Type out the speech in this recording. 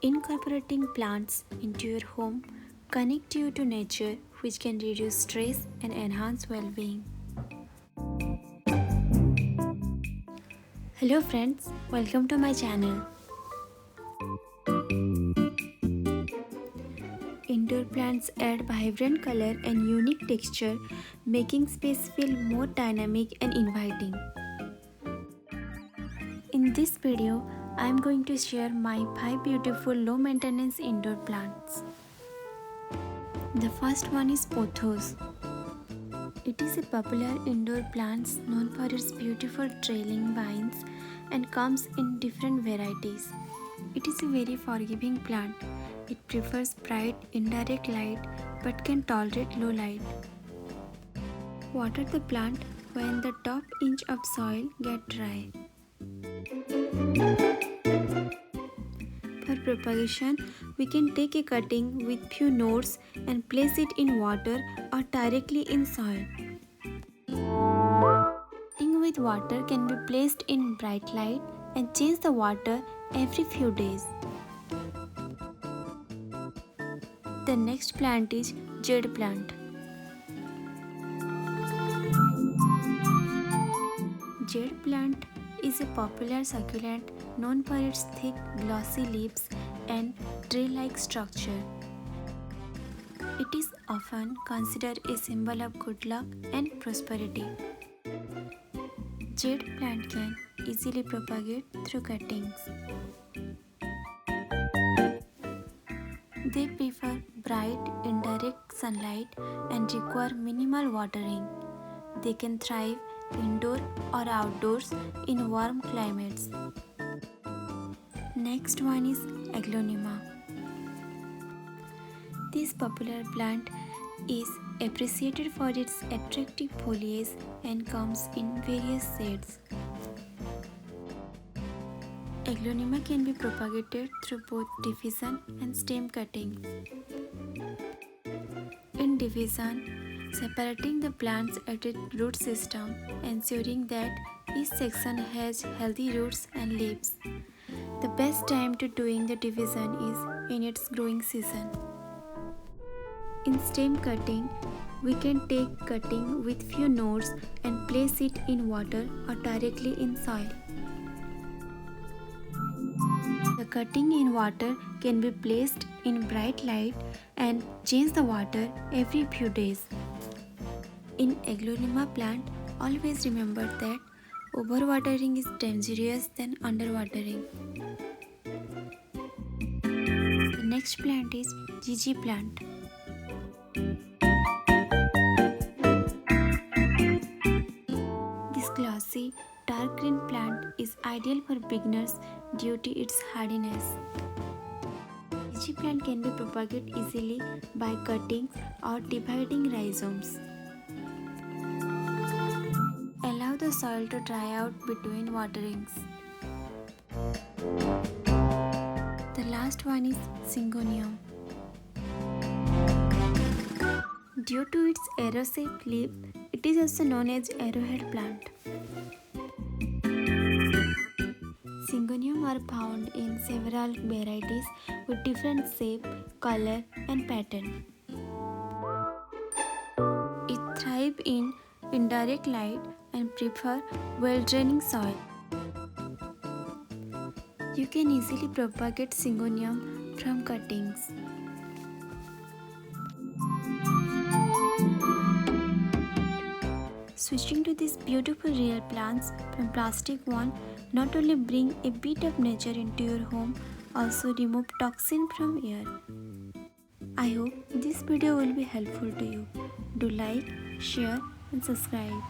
Incorporating plants into your home connect you to nature, which can reduce stress and enhance well-being. Hello friends, welcome to my channel. Indoor plants add vibrant color and unique texture, making space feel more dynamic and inviting. In this video, I am going to share my 5 beautiful low maintenance indoor plants. The first one is pothos. It is a popular indoor plant known for its beautiful trailing vines and comes in different varieties. It is a very forgiving plant. It prefers bright indirect light but can tolerate low light. Water the plant when the top inch of soil gets dry. For propagation, we can take a cutting with few nodes and place it in water or directly in soil. Cutting with water can be placed in bright light and change the water every few days. The next plant is jade plant. Jade plant is a popular succulent known for its thick, glossy leaves and tree-like structure. It is often considered a symbol of good luck and prosperity. Jade plant can easily propagate through cuttings. They prefer bright, indirect sunlight and require minimal watering. They can thrive indoor or outdoors in warm climates. Next one is aglaonema. This popular plant is appreciated for its attractive foliage and comes in various shades. Aglaonema can be propagated through both diffusion and stem cutting. In diffusion, separating the plants at its root system, ensuring that each section has healthy roots and leaves. The best time to doing the diffusion is in its growing season. In stem cutting, we can take cutting with few nodes and place it in water or directly in soil. The cutting in water can be placed in bright light and change the water every few days. In aglaonema plant, always remember that overwatering is dangerous than underwatering. The next plant is gigi plant. This glossy, dark green plant is ideal for beginners due to its hardiness. Gigi plant can be propagated easily by cuttings or dividing rhizomes. Allow the soil to dry out between waterings. The last one is syngonium. Due to its arrow-shaped leaf, it is also known as arrowhead plant. Syngonium are found in several varieties with different shape, color and pattern. It thrives in indirect light and prefer well-draining soil. You can easily propagate syngonium from cuttings. Switching to these beautiful real plants from plastic one not only bring a bit of nature into your home, also remove toxin from air. I hope this video will be helpful to you. Do like, share and subscribe.